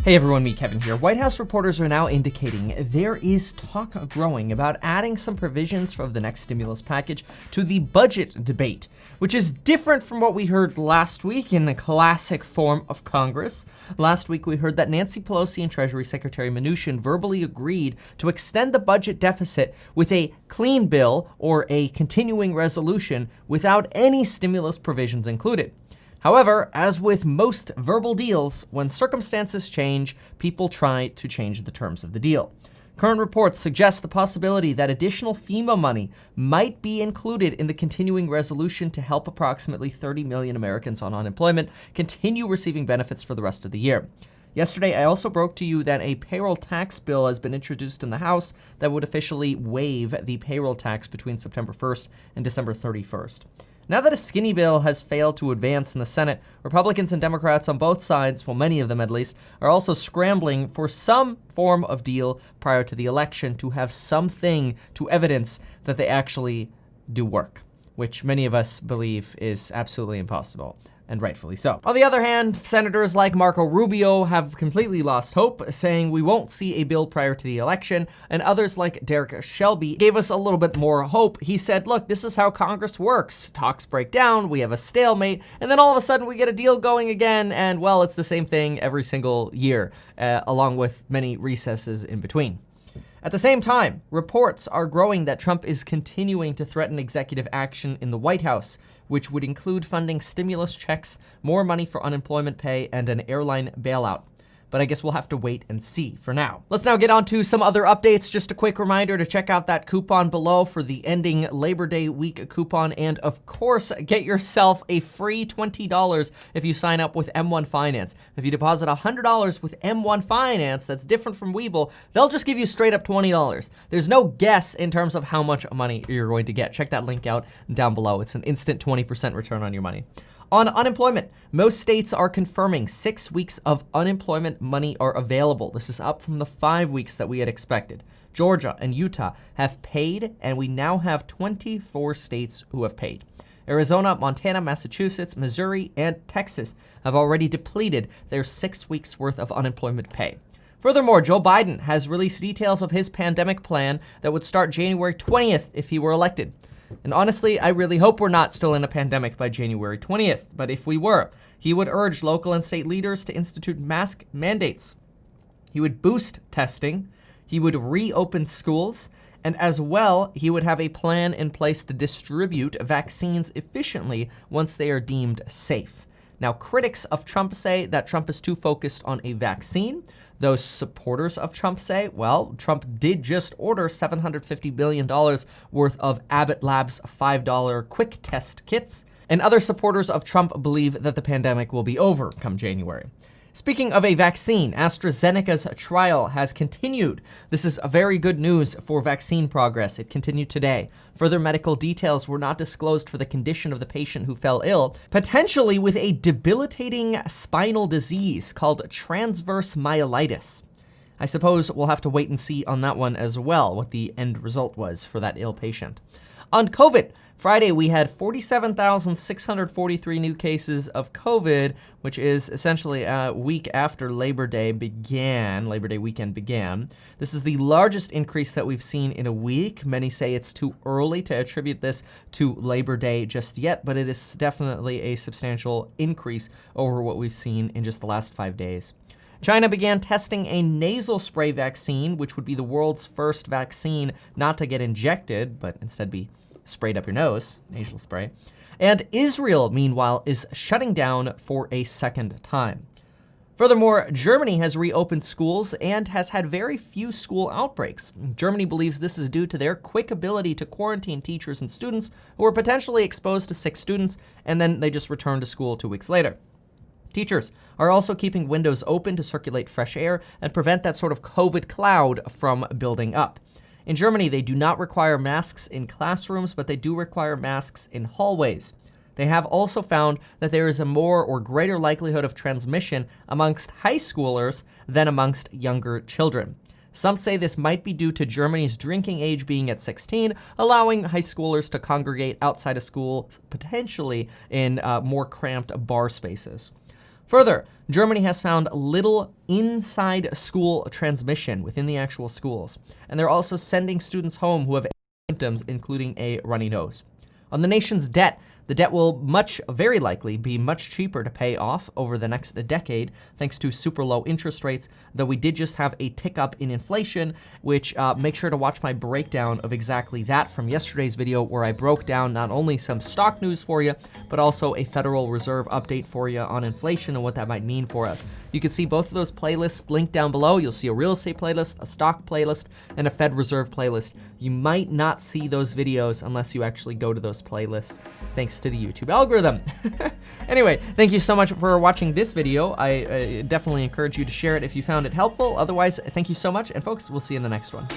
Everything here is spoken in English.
Hey everyone, me Kevin here. White House reporters are now indicating there is talk growing about adding some provisions for the next stimulus package to the budget debate, which is different from what we heard last week in the classic form of Congress. Last week we heard that Nancy Pelosi and Treasury Secretary Mnuchin verbally agreed to extend the budget deficit with a clean bill or a continuing resolution without any stimulus provisions included. However, as with most verbal deals, when circumstances change, people try to change the terms of the deal. Current reports suggest the possibility that additional FEMA money might be included in the continuing resolution to help approximately 30 million Americans on unemployment continue receiving benefits for the rest of the year. Yesterday, I also broke to you that a payroll tax bill has been introduced in the House that would officially waive the payroll tax between September 1st and December 31st. Now that a skinny bill has failed to advance in the Senate, Republicans and Democrats on both sides, well, many of them at least, are also scrambling for some form of deal prior to the election to have something to evidence that they actually do work, which many of us believe is absolutely impossible. And rightfully so. On the other hand, senators like Marco Rubio have completely lost hope, saying we won't see a bill prior to the election, and others like Derek Shelby gave us a little bit more hope. He said, look, this is how Congress works. Talks break down, we have a stalemate, and then all of a sudden we get a deal going again, and well, it's the same thing every single year, along with many recesses in between. At the same time, reports are growing that Trump is continuing to threaten executive action in the White House, which would include funding stimulus checks, more money for unemployment pay, and an airline bailout. But I guess we'll have to wait and see for now. Let's now get on to some other updates. Just a quick reminder to check out that coupon below for the ending Labor Day week coupon. And of course, get yourself a free $20 if you sign up with M1 Finance. If you deposit $100 with M1 Finance, that's different from Webull, they'll just give you straight up $20. There's no guess in terms of how much money you're going to get. Check that link out down below. It's an instant 20% return on your money. On unemployment, most states are confirming 6 weeks of unemployment money are available. This is up from the 5 weeks that we had expected. Georgia and Utah have paid, and we now have 24 states who have paid. Arizona, Montana, Massachusetts, Missouri, and Texas have already depleted their 6 weeks worth of unemployment pay. Furthermore, Joe Biden has released details of his pandemic plan that would start January 20th if he were elected. And honestly, I really hope we're not still in a pandemic by January 20th. But if we were, he would urge local and state leaders to institute mask mandates. He would boost testing. He would reopen schools. And as well, he would have a plan in place to distribute vaccines efficiently once they are deemed safe. Now, critics of Trump say that Trump is too focused on a vaccine. Those supporters of Trump say, well, Trump did just order $750 billion worth of Abbott Labs $5 quick test kits. And other supporters of Trump believe that the pandemic will be over come January. Speaking of a vaccine, AstraZeneca's trial has continued. This is very good news for vaccine progress. It continued today. Further medical details were not disclosed for the condition of the patient who fell ill, potentially with a debilitating spinal disease called transverse myelitis. I suppose we'll have to wait and see on that one as well, what the end result was for that ill patient. On COVID, Friday, we had 47,643 new cases of COVID, which is essentially a week after Labor Day weekend began. This is the largest increase that we've seen in a week. Many say it's too early to attribute this to Labor Day just yet, but it is definitely a substantial increase over what we've seen in just the last 5 days. China began testing a nasal spray vaccine, which would be the world's first vaccine not to get injected, but instead be sprayed up your nose, nasal spray. And Israel, meanwhile, is shutting down for a second time. Furthermore, Germany has reopened schools and has had very few school outbreaks. Germany believes this is due to their quick ability to quarantine teachers and students who were potentially exposed to sick students, and then they just return to school 2 weeks later. Teachers are also keeping windows open to circulate fresh air and prevent that sort of COVID cloud from building up. In Germany, they do not require masks in classrooms, but they do require masks in hallways. They have also found that there is a more or greater likelihood of transmission amongst high schoolers than amongst younger children. Some say this might be due to Germany's drinking age being at 16, allowing high schoolers to congregate outside of school, potentially in more cramped bar spaces. Further, Germany has found little inside school transmission within the actual schools, and they're also sending students home who have symptoms, including a runny nose. On the nation's debt, the debt will very likely be much cheaper to pay off over the next decade, thanks to super low interest rates, though we did just have a tick up in inflation, which make sure to watch my breakdown of exactly that from yesterday's video, where I broke down not only some stock news for you, but also a Federal Reserve update for you on inflation and what that might mean for us. You can see both of those playlists linked down below. You'll see a real estate playlist, a stock playlist, and a Fed Reserve playlist. You might not see those videos unless you actually go to those playlists, thanks to the YouTube algorithm. Anyway, thank you so much for watching this video. I definitely encourage you to share it if you found it helpful. Otherwise, thank you so much, and folks, we'll see you in the next one.